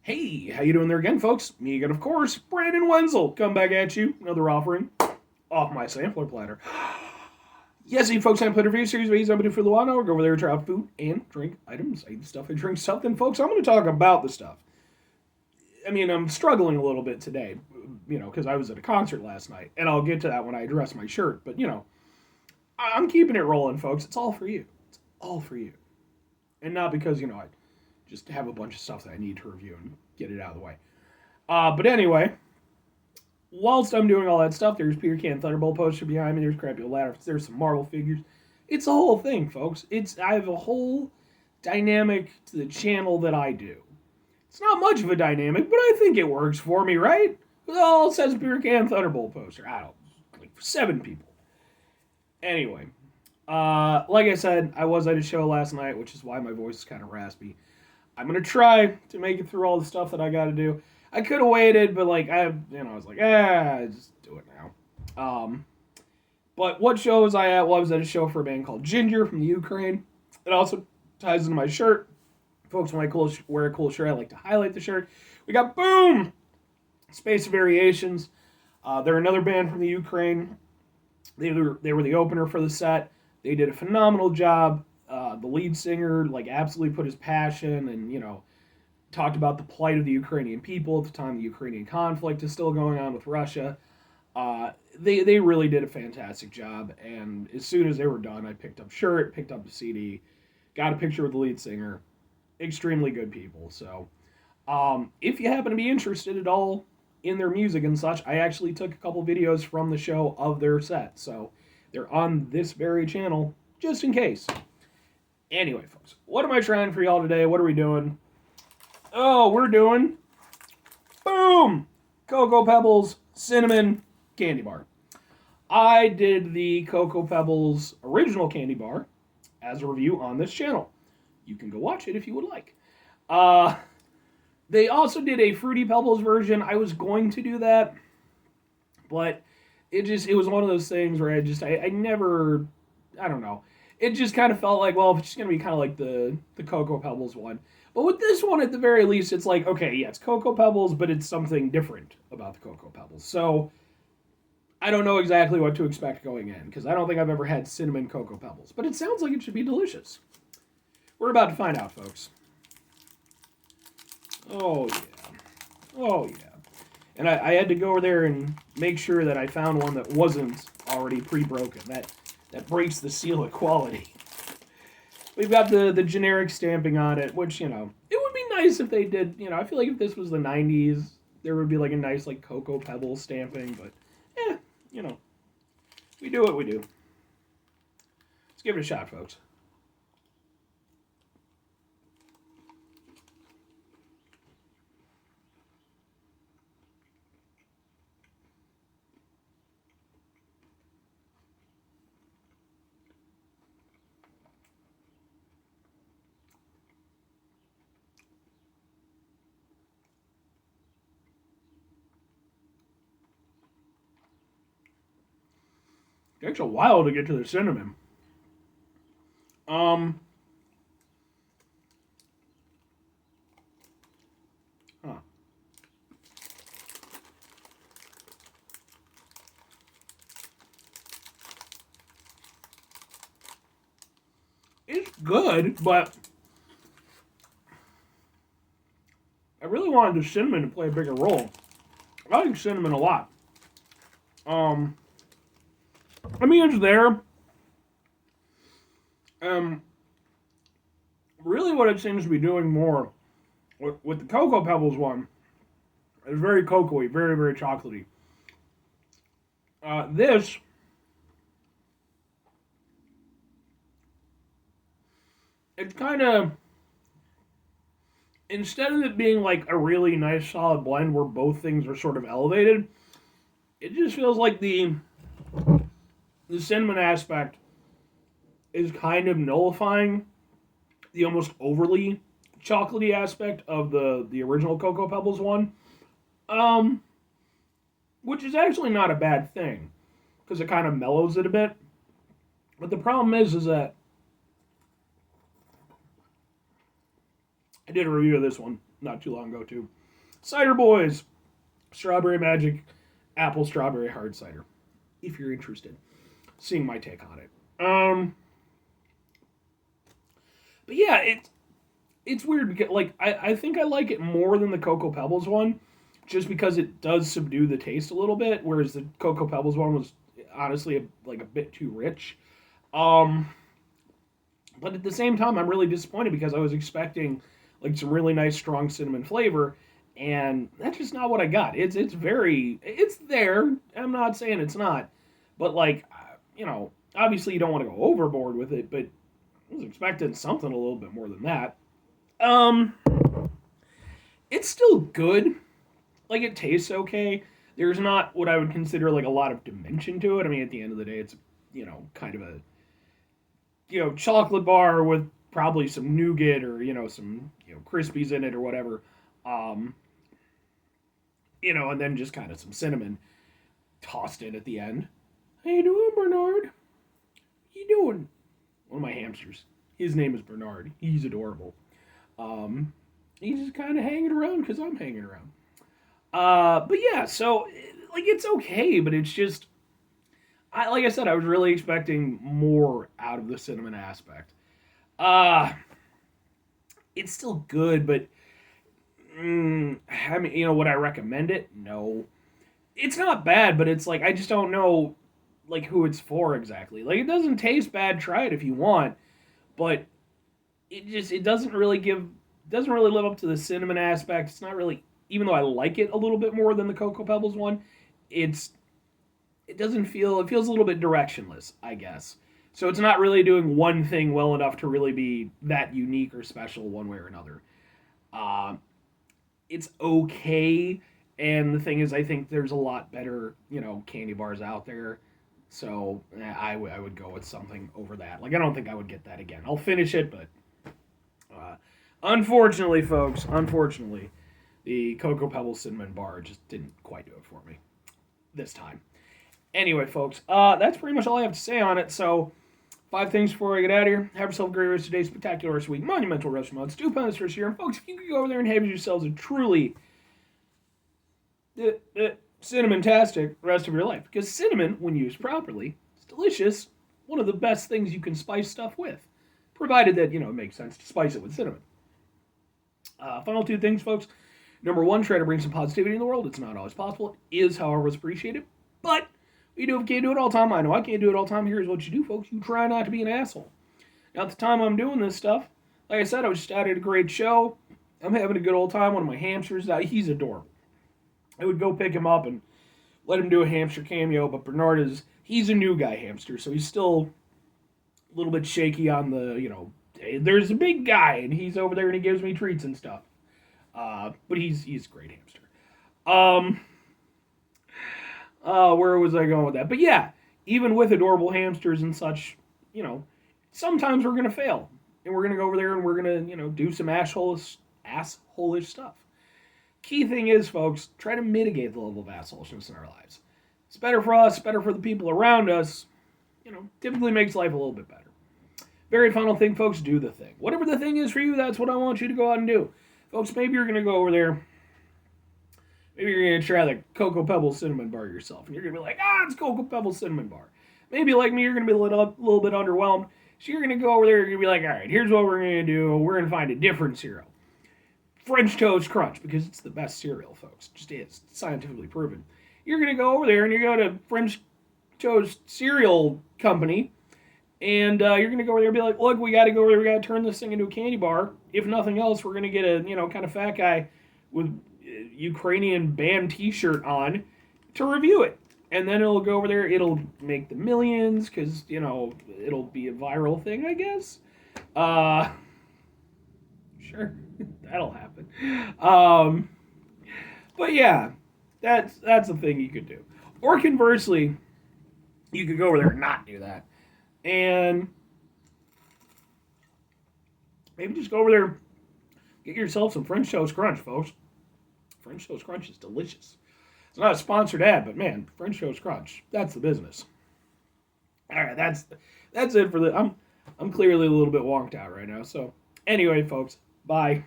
Hey, how you doing there again, folks? Me again, of course, Brandon Wenzel. Come back at you. Another offering off my sampler platter. Yes, you folks, I'm Platter Review Series, but I'm going to for the while now. Go over there, try out food and drink items. I eat stuff, I drink something. Folks, I'm going to talk about the stuff. I mean, I'm struggling a little bit today, because I was at a concert last night, and I'll get to that when I address my shirt, but, I'm keeping it rolling, folks. It's all for you. It's all for you. And not because, I just have a bunch of stuff that I need to review and get it out of the way. But anyway, whilst I'm doing all that stuff, there's Peter Can Thunderbolt poster behind me. There's Crappy Old Ladder. There's some Marvel figures. It's a whole thing, folks. I have a whole dynamic to the channel that I do. It's not much of a dynamic, but I think it works for me, right? Well, it says Peter Can Thunderbolt poster. I don't like 7 people. Anyway, like I said, I was at a show last night, which is why my voice is kind of raspy. I'm gonna try to make it through all the stuff that I got to do. I could have waited, but I was like, just do it now. But what show was I at? Well, I was at a show for a band called Ginger from the Ukraine. It also ties into my shirt. Folks, when I wear a cool shirt, I like to highlight the shirt. We got Boom! Space Variations. They're another band from the Ukraine. They were the opener for the set. They did a phenomenal job. The lead singer absolutely put his passion and talked about the plight of the Ukrainian people at the time the Ukrainian conflict is still going on with Russia. They really did a fantastic job, and as soon as they were done, I picked up shirt, picked up the CD, got a picture with the lead singer. Extremely good people. So if you happen to be interested at all in their music and such, I actually took a couple videos from the show of their set, so they're on this very channel just in case. Anyway, folks, what am I trying for y'all today? What are we doing? Oh, we're doing Boom! Cocoa Pebbles Cinnamon Candy Bar. I did the Cocoa Pebbles original candy bar as a review on this channel. You can go watch it if you would like. They also did a Fruity Pebbles version. I was going to do that, but it was one of those things where I never, I don't know. It just kind of felt like, well, it's just going to be kind of like the Cocoa Pebbles one. But with this one, at the very least, it's like, okay, yeah, it's Cocoa Pebbles, but it's something different about the Cocoa Pebbles. So I don't know exactly what to expect going in, because I don't think I've ever had cinnamon Cocoa Pebbles. But it sounds like it should be delicious. We're about to find out, folks. Oh, yeah. Oh, yeah. And I had to go over there and make sure that I found one that wasn't already pre-broken. That breaks the seal of quality. We've got the generic stamping on it, which, it would be nice if they did, I feel like if this was the 90s, there would be a nice, Cocoa Pebbles stamping, but, we do what we do. Let's give it a shot, folks. It takes a while to get to the cinnamon. Huh. It's good, but I really wanted the cinnamon to play a bigger role. I like cinnamon a lot. I mean, it's there. Really what it seems to be doing more with the Cocoa Pebbles one is very cocoa-y, very, very chocolatey. This, it's kind of, instead of it being a really nice solid blend where both things are sort of elevated, it just feels like the cinnamon aspect is kind of nullifying the almost overly chocolatey aspect of the original Cocoa Pebbles one. Which is actually not a bad thing, because it kind of mellows it a bit. But the problem is that I did a review of this one not too long ago, too. Cider Boys. Strawberry Magic Apple Strawberry Hard Cider. If you're interested. Seeing my take on it. But yeah, it's weird because, like, I think I like it more than the Cocoa Pebbles one, just because it does subdue the taste a little bit, whereas the Cocoa Pebbles one was honestly like a bit too rich. Um, but at the same time, I'm really disappointed because I was expecting like some really nice strong cinnamon flavor, and that's just not what I got. It's there. I'm not saying it's not, but like obviously you don't want to go overboard with it, but I was expecting something a little bit more than that. Um, it's still good. Like it tastes okay. There's not what I would consider like a lot of dimension to it. I mean, at the end of the day, it's kind of a chocolate bar with probably some nougat or some crispies in it or whatever. Um, and then just kind of some cinnamon tossed in at the end. How you doing, Bernard? How you doing? One of my hamsters. His name is Bernard. He's adorable. Um, he's just kind of hanging around because I'm hanging around. But yeah, so like it's okay, but it's just like I said, I was really expecting more out of the cinnamon aspect. Uh it's still good, but I mean, would I recommend it? No. It's not bad, but it's like I just don't know like who it's for exactly. Like it doesn't taste bad. Try it if you want, but it doesn't really live up to the cinnamon aspect. It's not really, even though I like it a little bit more than the Cocoa Pebbles one. It's it feels a little bit directionless, I guess. So it's not really doing one thing well enough to really be that unique or special one way or another. Uh, it's okay, and the thing is, I think there's a lot better candy bars out there. So I would go with something over that. Like I don't think I would get that again. I'll finish it, but uh, unfortunately, folks, the Cocoa Pebbles cinnamon bar just didn't quite do it for me this time. Anyway, folks, that's pretty much all I have to say on it. So, 5 things before I get out of here. Have yourself a great rest of today's spectacular, sweet, monumental rest month. Stupendous first year. And, folks, if you could go over there and have yourselves a truly cinnamon-tastic rest of your life. Because cinnamon, when used properly, is delicious. One of the best things you can spice stuff with. Provided that, it makes sense to spice it with cinnamon. Final 2 things, folks. Number 1, try to bring some positivity in the world. It's not always possible. It is, however, appreciated. But we can't do it all the time. I know I can't do it all the time. Here's what you do, folks. You try not to be an asshole. Now, at the time I'm doing this stuff, like I said, I was just out at a great show. I'm having a good old time. One of my hamsters, he's adorable. I would go pick him up and let him do a hamster cameo, but Bernard he's a new guy hamster, so he's still a little bit shaky on hey, there's a big guy, and he's over there and he gives me treats and stuff. But he's a great hamster. Where was I going with that? But yeah, even with adorable hamsters and such, sometimes we're gonna fail, and we're gonna go over there and we're gonna, do some assholish stuff. Key thing is, folks, try to mitigate the level of assholishness in our lives. It's better for us, better for the people around us. Typically makes life a little bit better. Very final thing, folks, do the thing. Whatever the thing is for you, that's what I want you to go out and do. Folks, maybe you're gonna go over there. Maybe you're going to try the Cocoa Pebbles cinnamon bar yourself. And you're going to be like, it's Cocoa Pebbles cinnamon bar. Maybe like me, you're going to be a little bit underwhelmed. So you're going to go over there and you're going to be like, all right, here's what we're going to do. We're going to find a different cereal. French Toast Crunch, because it's the best cereal, folks. It just is. It's scientifically proven. You're going to go over there and you go to French Toast Cereal Company. And you're going to go over there and be like, look, we got to go over there. We got to turn this thing into a candy bar. If nothing else, we're going to get a, kind of fat guy with Ukrainian band t-shirt on to review it, and then it'll go over there, it'll make the millions because it'll be a viral thing, I guess. Sure. That'll happen. But yeah, that's a thing you could do. Or conversely, you could go over there and not do that, and maybe just go over there, get yourself some French Toast Crunch, folks. French Toast Crunch is delicious. It's not a sponsored ad, but man, French Toast Crunch, that's the business. All right, that's it for the. I'm clearly a little bit wonked out right now. So anyway, folks, bye.